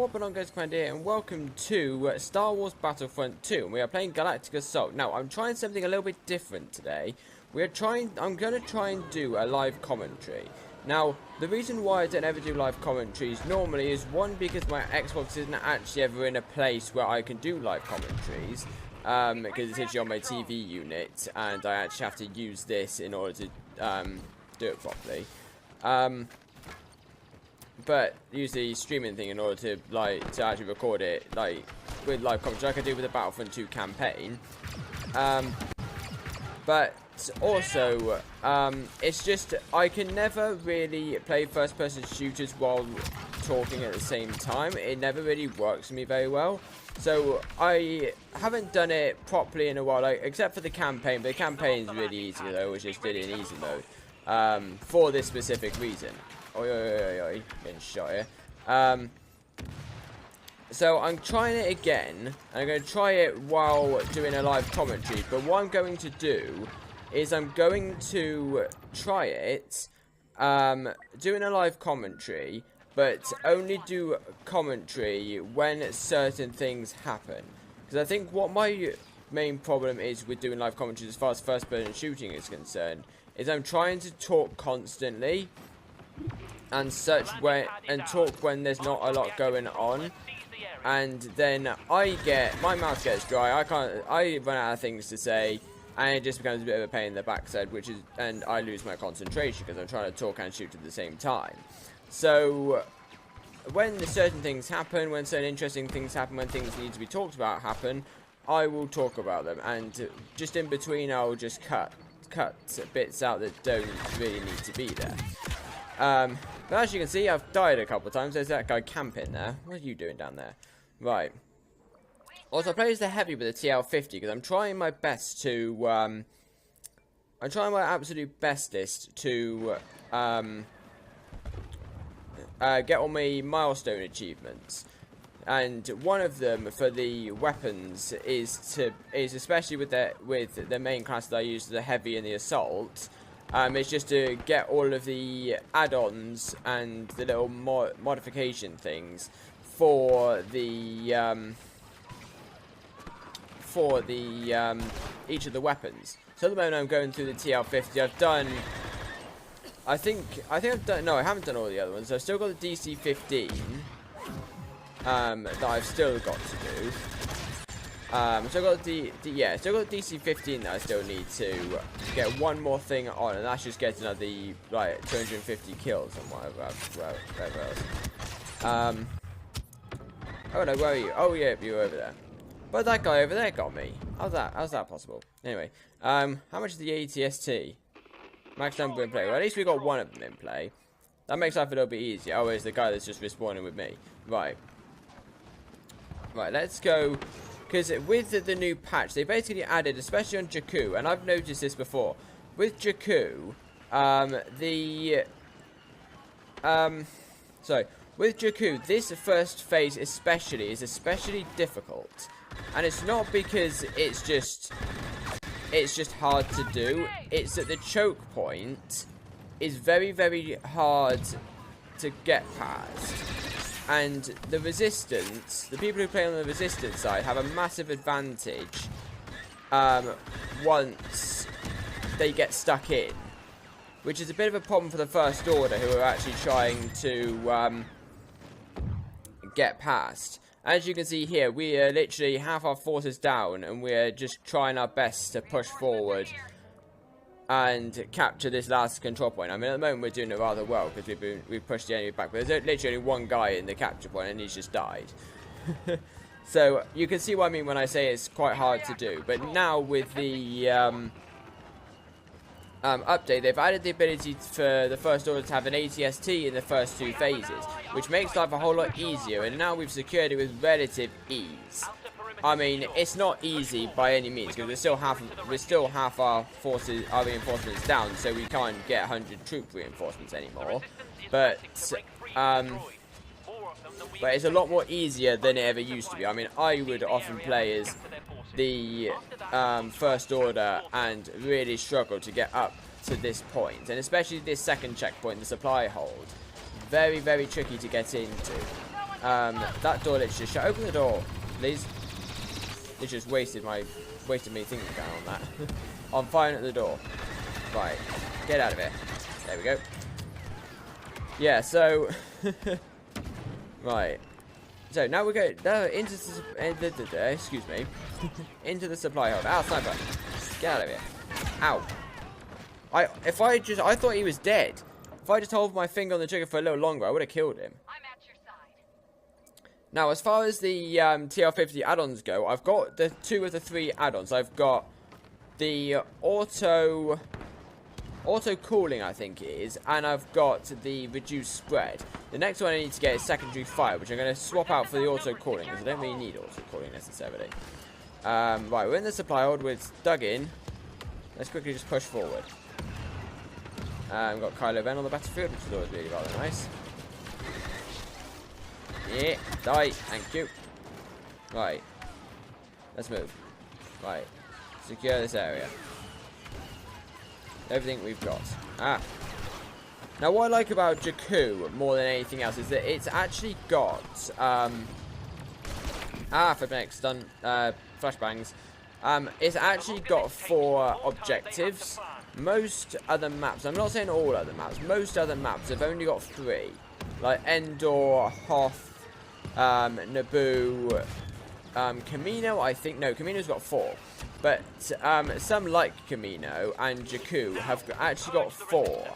what belongs to Commander here, and welcome to Star Wars Battlefront 2, and we are playing Galactic Assault. Now, I'm trying something a little bit different today. I'm going to try and do a live commentary. Now, the reason why I don't ever do live commentaries normally is, one, because my Xbox isn't actually ever in a place where I can do live commentaries, because it's actually on my TV unit, and I actually have to use this in order to do it properly. But use the streaming thing in order to actually record it with live commentary, like I do with the Battlefront 2 campaign. But also, it's just I can never really play first-person shooters while talking at the same time. It never really works for me very well. So I haven't done it properly in a while, except for the campaign. But the campaign is really easy though, which is did it in easy mode for this specific reason. Oi, oi, oi, oi, getting shot here. So I'm trying it again, and I'm going to try it while doing a live commentary. But what I'm going to do is I'm going to try it doing a live commentary, but only do commentary when certain things happen. Because I think what my main problem is with doing live commentary as far as first-person shooting is concerned is I'm trying to talk constantly and talk when there's not a lot going on, and then my mouth gets dry. I run out of things to say, and it just becomes a bit of a pain in the backside, and I lose my concentration because I'm trying to talk and shoot at the same time. So when certain things happen, when certain interesting things happen, when things need to be talked about happen, I will talk about them, and just in between I'll just cut bits out that don't really need to be there. But as you can see, I've died a couple of times. There's that guy camping there. What are you doing down there? Right. Also, I play as the heavy with the TL50 because I'm trying my best to, I'm trying my absolute bestest to, get all my milestone achievements. And one of them for the weapons is especially with the main class that I use, the heavy and the assault. It's just to get all of the add-ons and the little modification things for the each of the weapons. So at the moment I'm going through the TL50. I've done, I think I've done, no, I haven't done all the other ones. I've still got the DC-15 that I've still got to do. So I've got still got the DC-15 that I still need to get one more thing on, and that's just getting another 250 kills and whatever else. Oh no, where are you? Oh yeah, you're over there. But that guy over there got me. How's that possible? Anyway, how much is the ATST? Max number in play. Well, at least we got one of them in play. That makes life a little bit easier. Oh, it's the guy that's just respawning with me. Right, let's go. Because with the new patch, they basically added, especially on Jakku, and I've noticed this before, with Jakku, with Jakku, this first phase is especially difficult, and it's not because it's just hard to do. It's that the choke point is very, very hard to get past. And the resistance, the people who play on the resistance side have a massive advantage once they get stuck in, which is a bit of a problem for the First Order, who are actually trying to get past. As you can see here, we are literally half our forces down, and we're just trying our best to push forward and capture this last control point. I mean, at the moment we're doing it rather well because we've pushed the enemy back, but there's literally only one guy in the capture point and he's just died. So you can see what I mean when I say it's quite hard to do. But now with the update, they've added the ability for the First Order to have an ATST in the first two phases, which makes life a whole lot easier, and now we've secured it with relative ease. I mean, it's not easy by any means, because we're still half our forces, our reinforcements down, so we can't get 100 troop reinforcements anymore. But it's a lot more easier than it ever used to be. I mean, I would often play as the First Order and really struggle to get up to this point, and especially this second checkpoint, the supply hold. Very, very tricky to get into. That door literally just shut. Open the door, please. It just wasted me thinking down on that. I'm firing at the door. Right, get out of here. There we go. Yeah, so right. So now we go into excuse me, into the supply hole. Ow, sniper! Get out of here! Ow! I thought he was dead. If I just hold my finger on the trigger for a little longer, I would have killed him. I'm at your side. Now, as far as the TR-50 add-ons go, I've got the 2 of the 3 add-ons. I've got the auto cooling, I think it is, and I've got the reduced spread. The next one I need to get is secondary fire, which I'm going to swap out for the auto cooling, because I don't really need auto cooling necessarily. Right, we're in the supply hold, we're dug in. Let's quickly just push forward. We've got Kylo Ren on the battlefield, which is always really rather nice. Yeah, die, thank you. Right, let's move. Right, secure this area. Everything we've got. Now what I like about Jakku more than anything else is that it's actually got for next done flashbangs. It's actually got 4 objectives. Most other maps, I'm not saying all other maps, most other maps have only got 3. Like Endor, Hoth, Naboo, Camino, I think. No, Camino's got 4. But some like Camino and Jakku have actually got 4.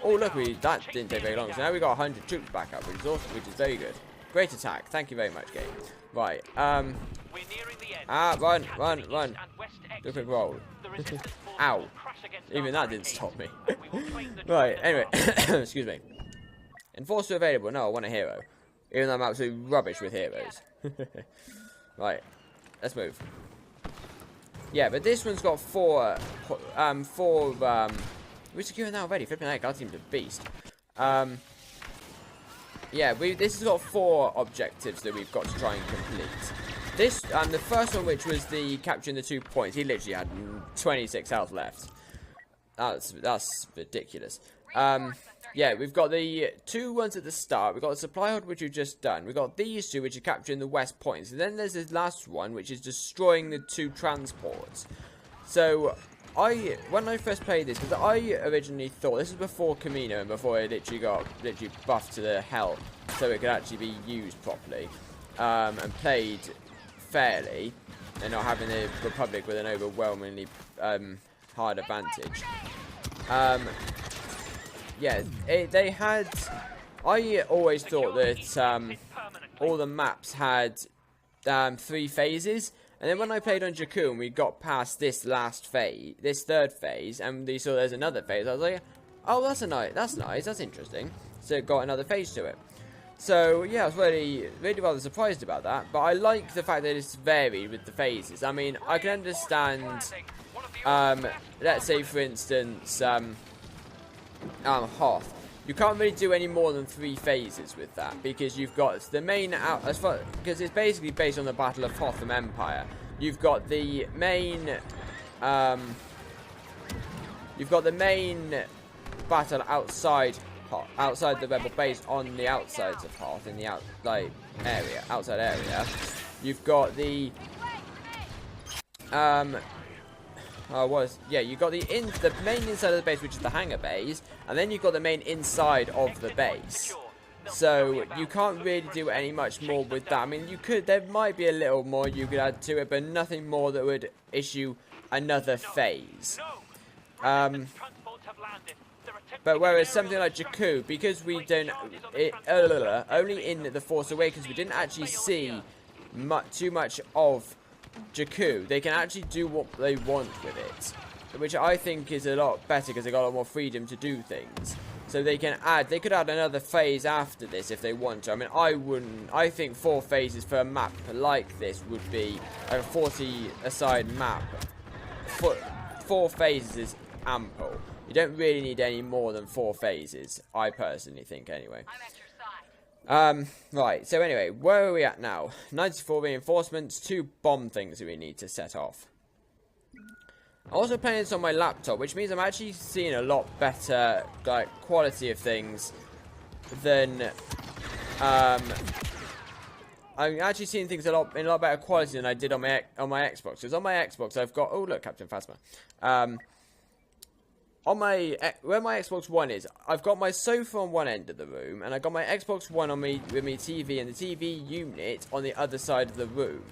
Oh look, that didn't take very long. So now we've got 100 troops back up, which is awesome, which is very good. Great attack. Thank you very much, game. Right. Run. Do a quick roll. Ow. Even that didn't stop me. Right. Anyway, excuse me. Enforcer available. No, I want a hero. Even though I'm absolutely rubbish with heroes. Right. Let's move. Yeah, but this one's got 4. We're securing that already. Flipping heck, our team's a beast. Yeah, this has got 4 objectives that we've got to try and complete. This, the first one, which was the capturing the 2 points, he literally had 26 health left. That's ridiculous. Yeah, we've got the 2 ones at the start. We've got the supply hold, which we've just done. We've got these 2, which are capturing the west points. And then there's this last one, which is destroying the 2 transports. So, when I first played this, because I originally thought, this was before Camino and before it literally got buffed to the hell, so it could actually be used properly, and played fairly, and not having the Republic with an overwhelmingly hard advantage. Yeah, they had. I always thought that all the maps had 3 phases. And then when I played on Jakku and we got past this last phase, this 3rd phase, and we saw there's another phase, I was like, oh, that's nice, that's interesting. So it got another phase to it. So yeah, I was really rather surprised about that. But I like the fact that it's varied with the phases. I mean, I can understand, let's say for instance, Hoth. You can't really do any more than 3 phases with that, because you've got the main because it's basically based on the Battle of Hoth from Empire. You've got the main battle outside the rebel base on the outsides of Hoth, in the outside area. You've got the you got the main inside of the base, which is the hangar base, and then you've got the main inside of the base. So you can't really do any much more with that. I mean, there might be a little more you could add to it, but nothing more that would issue another phase. But whereas something like Jakku, because we don't, only in The Force Awakens, we didn't actually see too much of Jakku. They can actually do what they want with it, which I think is a lot better, because they got a lot more freedom to do things. So they could add another phase after this if they want to. I mean, I think 4 phases for a map like this would be a 40-a-side map. 4 phases is ample. You don't really need any more than 4 phases, I personally think, anyway. Right, so anyway, where are we at now? 94 reinforcements, 2 bomb things that we need to set off. I'm also playing this on my laptop, which means I'm actually seeing a lot better quality of things than I'm actually seeing things in a lot better quality than I did on my Xbox. Because on my Xbox, I've got, oh look, Captain Phasma. On my where my Xbox One is, I've got my sofa on one end of the room, and I got my Xbox One on me with my TV and the TV unit on the other side of the room.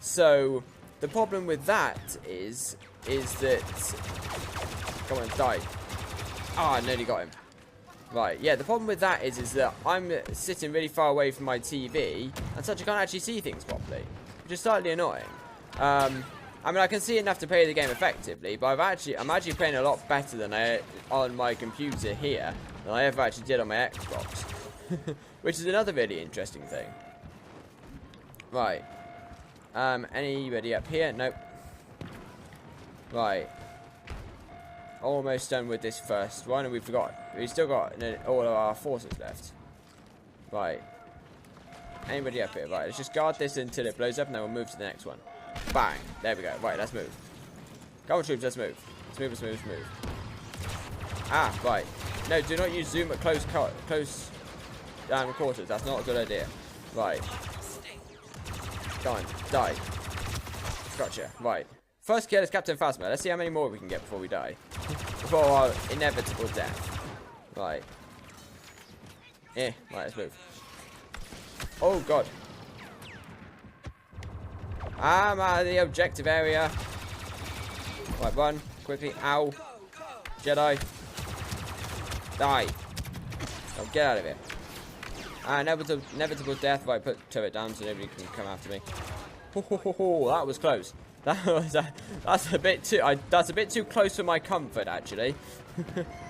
So the problem with that is that, come on, die. Ah, I nearly got him. Right, yeah, the problem with that is that I'm sitting really far away from my TV, and such I can't actually see things properly, which is slightly annoying. I mean, I can see enough to play the game effectively, but I'm actually playing a lot better than on my computer here than I ever actually did on my Xbox, which is another really interesting thing. Right, anybody up here? Nope. Right, almost done with this first one, and we've still got all of our forces left. Right, anybody up here? Right, let's just guard this until it blows up, and then we'll move to the next one. Bang! There we go. Right, let's move. Come on, troops, let's move. Let's move. Ah, right. No, do not use zoom at close quarters. That's not a good idea. Right. Come on, die. Gotcha. Right. First kill is Captain Phasma. Let's see how many more we can get before we die. Before our inevitable death. Right. Right, let's move. Oh, God. I'm out of the objective area. Right, run. Quickly. Ow. Jedi. Die. Oh, get out of here. Inevitable death. Right, put turret down so nobody can come after me. That was close. That's a bit too close for my comfort, actually.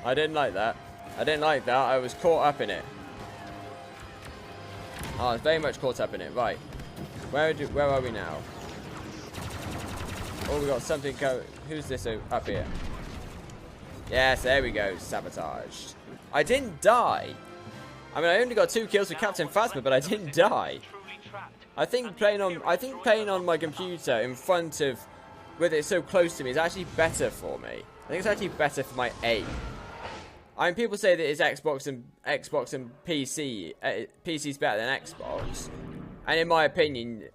I didn't like that. I was caught up in it. I was very much caught up in it. Right. Where are we now? Oh, we got something go. Who's this up here? Yes, there we go. Sabotaged. I didn't die. I mean, I only got 2 kills with Captain Phasma, but I didn't die. I think playing on my computer in front of, with it so close to me, is actually better for me. I think it's actually better for my aim. I mean, people say that it's Xbox and PC. PC's better than Xbox, and in my opinion,